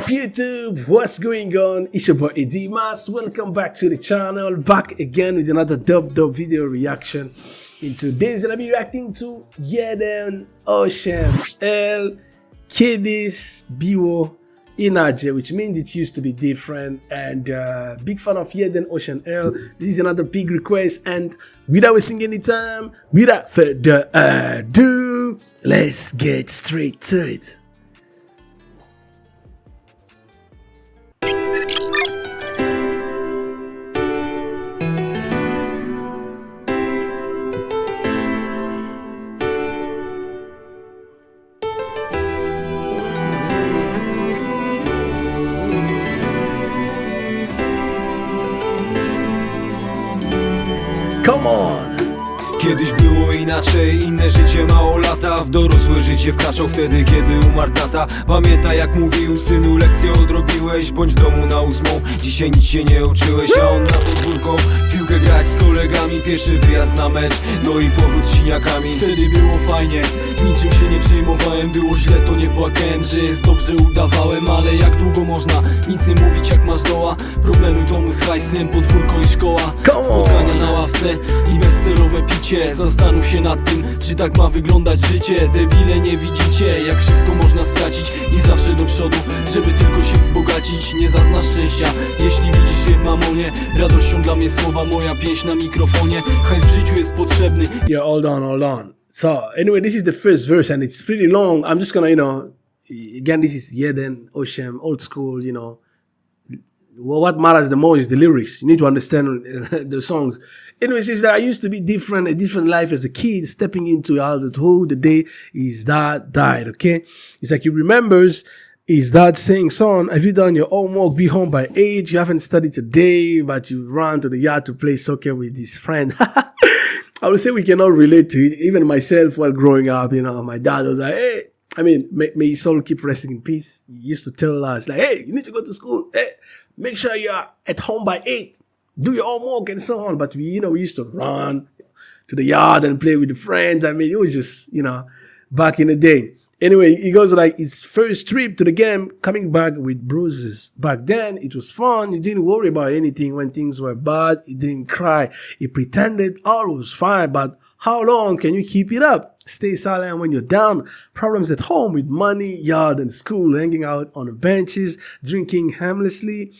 up, YouTube? What's going on? It's your boy EddyMas. Welcome back to the channel. Back again with another dope video reaction. In today's, I'll be reacting to JedenOsiemL, Kiedyś Było Inaczej, which means it used to be different. And big fan of JedenOsiemL. This is another big request. And without wasting any time, without further ado, let's get straight to it. Come on! Kiedyś było inaczej, inne życie, mało lata. W dorosłe życie wkraczał wtedy, kiedy umarł tata. Pamiętaj, jak mówił: synu, lekcję odrobiłeś, bądź w domu na 8. Dzisiaj nic się nie uczyłeś, a on na podwórko piłkę grać z kolegami. Pierwszy wyjazd na mecz, no i powrót z siniakami. Wtedy było fajnie, niczym się nie przejmowałem. Było źle, to nie płakałem, że jest dobrze, udawałem. Ale jak długo można nic nie mówić, jak masz doła? Problemy w domu z hajsem, podwórko i szkoła. Spotkania na ławce i bezcelowe picie. Zastanów się nad tym, czy tak ma wyglądać życie. Debile, nie widzicie, jak wszystko można stracić. I zawsze do przodu, żeby tylko się wzbogacić. Nie zaznasz szczęścia, jeśli widzisz je w mamonie. Radością dla mnie słowa, moja pieśń na mikrofonie. Hajs w życiu jest potrzebny. Yeah, hold on. So, anyway, this is the first verse and it's pretty long. I'm just gonna, again, this is JedenOsiemL, old school, Well, what matters the most is the lyrics. You need to understand the songs. Anyways, it's that I used to be different, a different life as a kid, stepping into adulthood the day his dad died, okay? It's like he remembers his dad saying, son, have you done your homework? Be home by 8. You haven't studied today, but you ran to the yard to play soccer with his friend. I would say we can all relate to it. Even myself, while growing up, my dad was like, hey, may his soul keep resting in peace. He used to tell us, like, hey, you need to go to school. Hey, make sure you're at home by 8. Do your homework and so on. But we used to run to the yard and play with the friends. It was just, back in the day. Anyway, he goes like his first trip to the game, coming back with bruises. Back then, it was fun. He didn't worry about anything when things were bad. He didn't cry. He pretended all was fine. But how long can you keep it up? Stay silent when you're down. Problems at home with money, yard, and school. Hanging out on the benches, drinking aimlessly.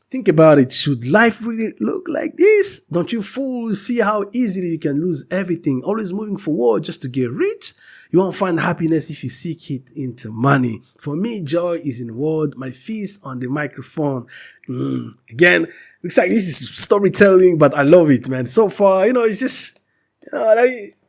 Think about it. Should life really look like this? Don't you fools see how easily you can lose everything? Always moving forward just to get rich? You won't find happiness if you seek it into money. For me, joy is in word, my feast on the microphone. Again, looks like this is storytelling, but I love it, man. So far, it's just,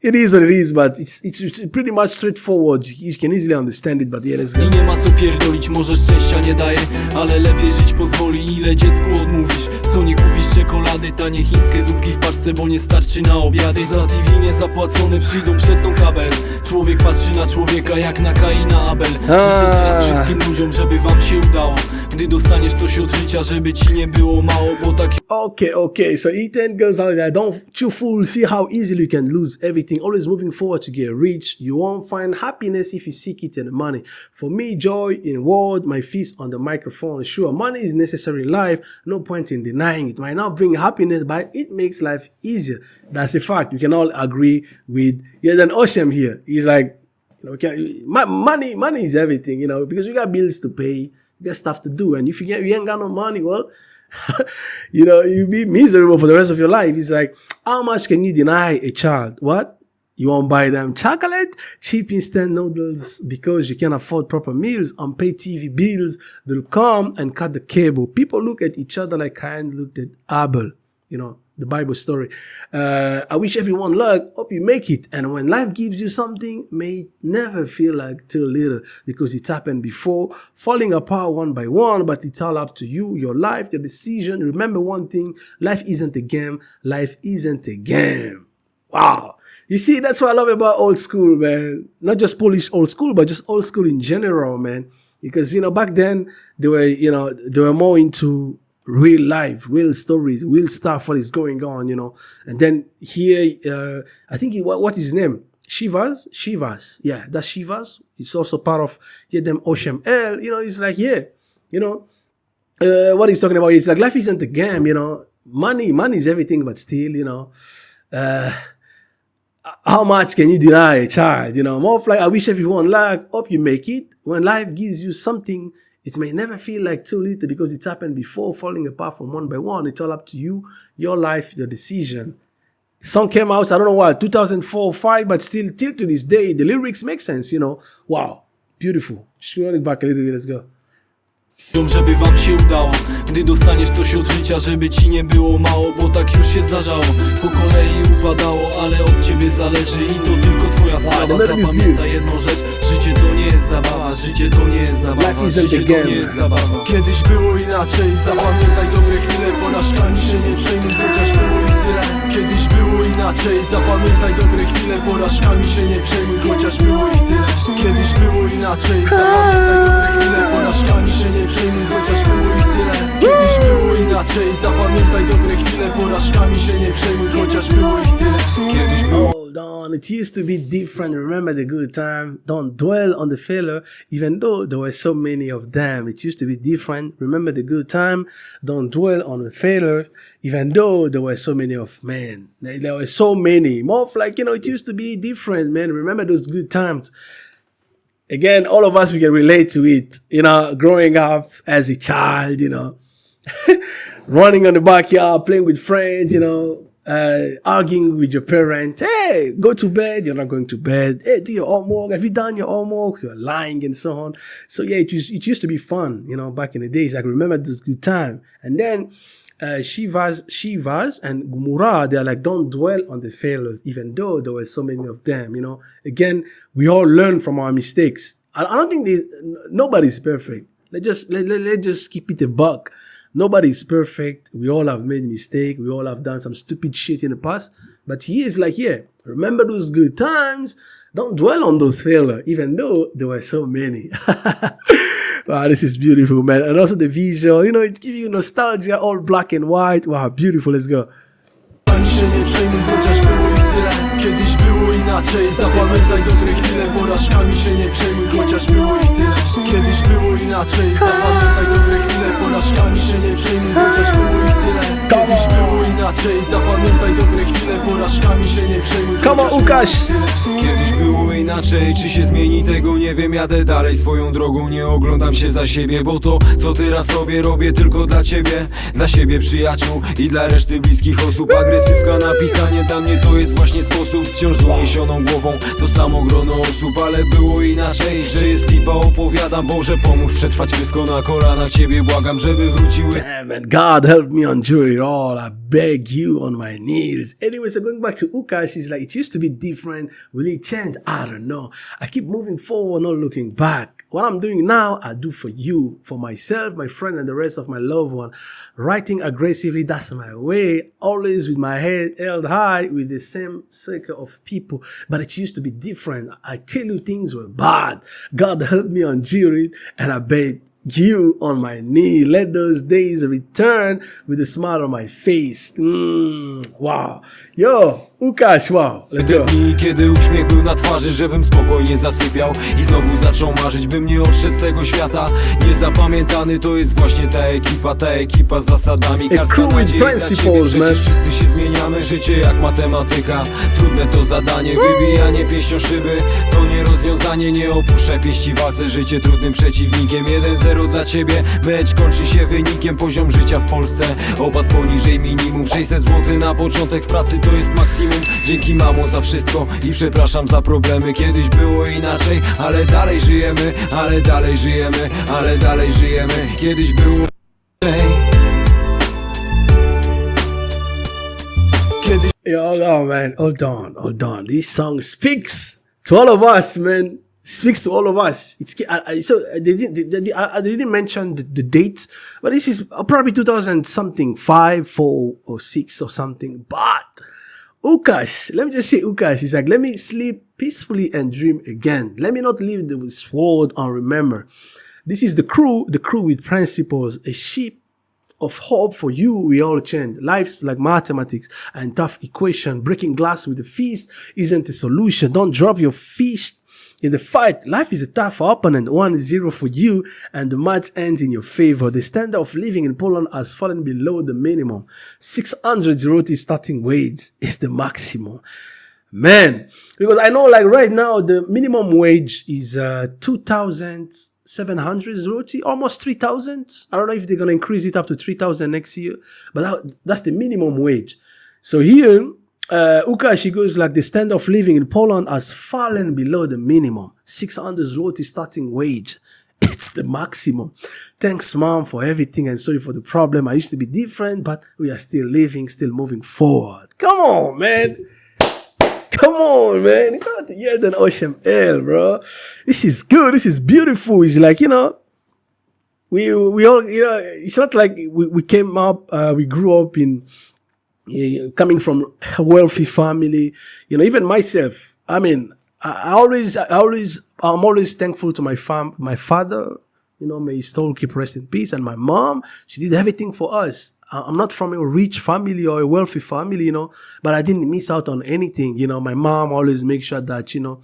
it is what it is, but it's pretty much straightforward. You can easily understand it, but yeah, let's go. I nie ma co pierdolić, może szczęścia nie daje, ale lepiej żyć pozwoli. Ile dziecku odmówisz? Co nie kupisz czekolady? Tanie chińskie zupki w paczce, bo nie starczy na obiady. Za TV niezapłacone przyjdą, przetną kabel. Człowiek patrzy na człowieka jak na Kaina Abel. Życzę teraz wszystkim ludziom, żeby wam się udało. Gdy dostaniesz coś od życia, żeby ci nie było mało, bo tak... Okay, so Ethan goes out there. Don't you fools see how easily you can lose everything? Always moving forward to get rich. You won't find happiness if you seek it in the money. For me, joy in word, my feast on the microphone. Sure, money is necessary in life. No point in denying it. Might not bring happiness, but it makes life easier. That's a fact. You can all agree with JedenOsiemL here. He's like, money is everything, because you got bills to pay. You got stuff to do. And if you ain't got no money, well, you'll be miserable for the rest of your life. It's like, how much can you deny a child? What? You won't buy them chocolate, cheap instant noodles because you can't afford proper meals, unpaid TV bills. They'll come and cut the cable. People look at each other like Cain looked at Abel. The Bible story. I wish everyone luck. Hope you make it. And when life gives you something, may it never feel like too little, because it's happened before, falling apart one by one, but it's all up to you, your life, your decision. Remember one thing, life isn't a game. Life isn't a game. Wow. You see, that's what I love about old school, man. Not just Polish old school, but just old school in general, man. Because, back then, they were more into real life, real stories, real stuff, what is going on, And then here, I think, what is his name? Shivas. Yeah, that's Shivas. It's also part of JedenOsiemL. It's like, yeah, You know, what he's talking about is like life isn't a game, you know. Money is everything, but still, you know, how much can you deny a child? You know, more of like, I wish everyone luck, hope you make it. When life gives you something, it may never feel like too little because it's happened before, falling apart from one by one. It's all up to you, your life, your decision. Song came out, I don't know what, 2004 or 5, but still, till to this day, the lyrics make sense, you know. Wow, beautiful. Just roll it back a little bit, let's go. Żeby wam się udało, gdy dostaniesz coś od życia, żeby ci nie było mało, bo tak już się zdarzało. Po kolei upadało, ale od ciebie zależy i to tylko twoja sprawa. Zapamiętaj jedną rzecz, życie to nie jest zabawa, życie to nie jest zabawa, życie to nie jest zabawa. Kiedyś było inaczej, zapamiętaj dobre chwile, porażkami się nie przejmuj, chociaż było ich tyle. Kiedyś było inaczej, zapamiętaj dobre chwile, porażkami się nie przejmuj, chociaż było ich tyle. Kiedyś było inaczej, zapamiętaj dobre chwile, porażkami się nie przejmuj, chociaż było ich tyle. Kiedyś było inaczej, zapamiętaj dobre chwile, porażkami się nie przejmuj, chociaż było ich tyle. Kiedyś było. Hold on, it used to be different. Remember the good time. Don't dwell on the failure, even though there were so many of them. It used to be different. Remember the good time. Don't dwell on the failure, even though there were so many of men. There were so many. More of like, you know, it used to be different, man. Remember those good times. Again, all of us, we can relate to it, you know, growing up as a child, you know, running on the backyard, playing with friends, you know, arguing with your parents. Hey, go to bed. You're not going to bed. Hey, do your homework. Have you done your homework? You're lying and so on. So yeah, it used to be fun, you know, back in the days. I can remember this good time. And then, Shivas and Gumura, they're like, don't dwell on the failures, even though there were so many of them, you know. Again, we all learn from our mistakes. I don't think nobody's perfect. Let's just keep it a buck. Nobody's perfect. We all have made mistakes. We all have done some stupid shit in the past. But he is like, yeah, remember those good times. Don't dwell on those failures, even though there were so many. Wow, this is beautiful, man. And also the visual, you know, it gives you nostalgia, all black and white. Wow, beautiful. Let's go. Kiedyś było inaczej, zapamiętaj dobre chwile, porażkami się nie przejmuj, chociaż było ich tyle. Kiedyś było inaczej, zapamiętaj dobre chwile, porażkami się nie przejmuj, chociaż było ich tyle. Kiedyś było inaczej, zapamiętaj dobre chwile, porażkami się nie przejmuj, chociaż było ich tyle. Kiedyś było inaczej, czy się zmieni, tego nie wiem, jadę dalej swoją drogą, nie oglądam się za siebie, bo to, co teraz robię tylko dla ciebie, dla siebie, przyjaciół i dla reszty bliskich osób. Agresywka na pisanie dla mnie to jest właśnie sposób. Wciąż z uniesioną głową to samo grono osób, ale było inaczej, że jest lipa, opowiadam. Boże, pomóż przetrwać wszystko na kolanach, ciebie błagam, żeby wróciły. Damn, man, God help me endure it all. I beg you on my knees. Anyway, so going back to Ukash, he's like, it used to be different. Will it change? I don't know. I keep moving forward, not looking back. What I'm doing now, I do for you, for myself, my friend, and the rest of my loved one. Writing aggressively, that's my way. Always with my head held high with the same circle of people. But it used to be different. I tell you, things were bad. God help me endure it, and I beg you on my knee. Let those days return with a smile on my face. Wow. Yo, Ukash, wow. Let's go. Dni, kiedy uśmiech był na twarzy, żebym spokojnie zasypiał i znowu zaczął marzyć, bym nie odszedł z tego świata. Niezapamiętany to jest właśnie ta ekipa z zasadami. A crew with principles, man. Wszyscy się zmieniamy, życie jak matematyka. Trudne to zadanie, wybijanie pięścią szyby to nie rozwiązanie, nie opuszczaj pięści w walce, życie trudnym przeciwnikiem. 1-0 dla ciebie, mecz kończy się wynikiem. Poziom życia w Polsce opadł poniżej minimum. 600 zł na początek w pracy to jest maksimum. Dzięki mamo za wszystko i przepraszam za problemy. Kiedyś było inaczej, ale dalej żyjemy, ale dalej żyjemy, ale dalej żyjemy. Kiedyś było inaczej. Yo, hold on, man. Hold on. This song speaks to all of us, man. Speaks to all of us. They didn't mention the dates, but this is probably 2000 something, 5, 4 or 6 or something. But Ukash, let me just say Ukash, he's like, let me sleep peacefully and dream again. Let me not leave the sword unremembered. This is the crew with principles, a ship of hope for you. We all change. Life's like mathematics and tough equation. Breaking glass with a fist isn't a solution. Don't drop your fist In the fight, life is a tough opponent. 1-0 for you, and the match ends in your favor. The standard of living in Poland has fallen below the minimum. 600 zloty starting wage is the maximum. Man, because I know like right now, the minimum wage is 2,700 zloty, almost 3,000. I don't know if they're going to increase it up to 3,000 next year, but that's the minimum wage. So here, Uka, she goes like the standard of living in Poland has fallen below the minimum. 600 zloty starting wage. It's the maximum. Thanks, mom, for everything and sorry for the problem. I used to be different, but we are still living, still moving forward. Come on, man. Come on, man. It's not JedenOsiemL, bro. This is good. This is beautiful. It's like, you know, we all, you know, it's not like we came up, we grew up in, coming from a wealthy family. You know, even myself, I mean, I'm always thankful to my father, you know, may his soul keep rest in peace. And my mom, she did everything for us. I'm not from a rich family or a wealthy family, you know, but I didn't miss out on anything. You know, my mom always makes sure that, you know,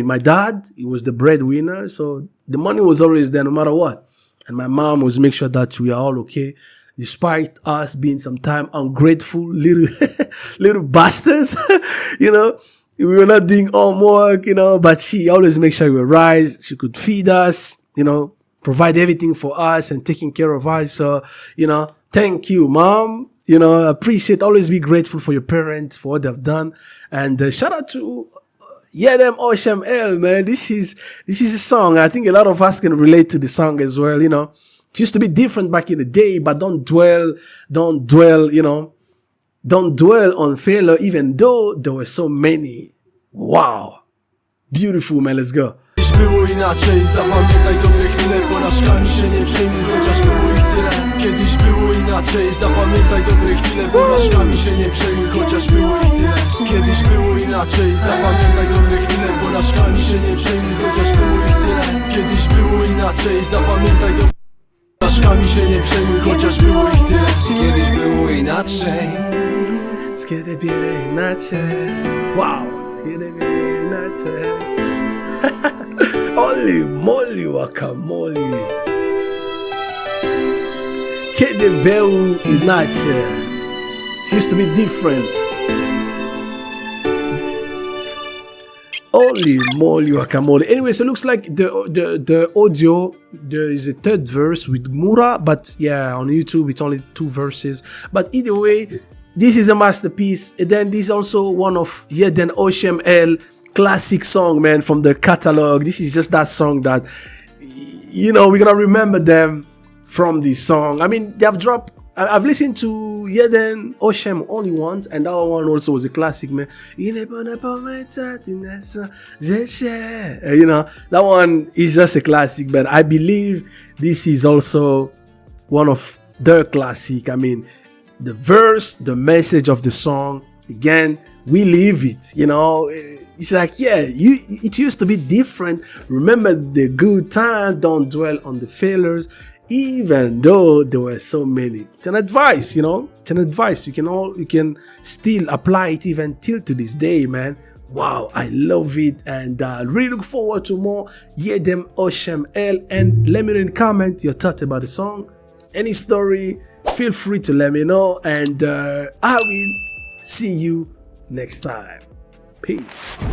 my dad, he was the breadwinner. So the money was always there no matter what. And my mom was make sure that we are all okay. Despite us being sometimes ungrateful little bastards, you know, we were not doing homework, you know, but she always makes sure we were right. She could feed us, you know, provide everything for us and taking care of us. So, you know, thank you, mom. You know, appreciate, always be grateful for your parents, for what they've done. And shout out to JedenOsiemL, man. This is a song. I think a lot of us can relate to the song as well, you know. It used to be different back in the day, but don't dwell, you know, don't dwell on failure, even though there were so many. Wow. Beautiful, man. Let's go. Kiedyś było inaczej, zapamiętaj dobre chwile, porażkami się nie przejmuj, chociaż było ich tyle. Kiedyś było inaczej, zapamiętaj dobre chwile, porażkami się nie przejmuj, chociaż było ich tyle. Kiedyś było inaczej, zapamiętaj dobre chwile, porażkami się nie przejmuj, chociaż było ich tyle. Kiedyś było inaczej, zapamiętaj dobre porażkami się nie przejmuj, chociaż było ich tyle. Kiedyś było inaczej. Kiedy było inaczej. Wow. Kiedy było inaczej. Holy moly, guacamole. Kiedy było inaczej. It used to be different. Holy moly, guacamole. Anyway, so it looks like the audio, there is a third verse with Mura, but yeah, on YouTube it's only 2 verses. But either way, this is a masterpiece. And then this is also one of JedenOsiemL classic song, man, from the catalog. This is just that song that, you know, we're gonna remember them from this song. I mean, they have dropped, I've listened to JedenOsiemL only once, and that one also was a classic, man. You know, that one is just a classic, but I believe this is also one of their classic. I mean, the verse, the message of the song, again, we live it, you know. It's like, yeah, it used to be different. Remember the good time, don't dwell on the failures, even though there were so many. It's an advice, you know. It's an advice. You can still apply it even till to this day, man. Wow, I love it, and really look forward to more JedenOsiemL. And let me know in the comment your thoughts about the song. Any story, feel free to let me know, and I will see you next time. Peace.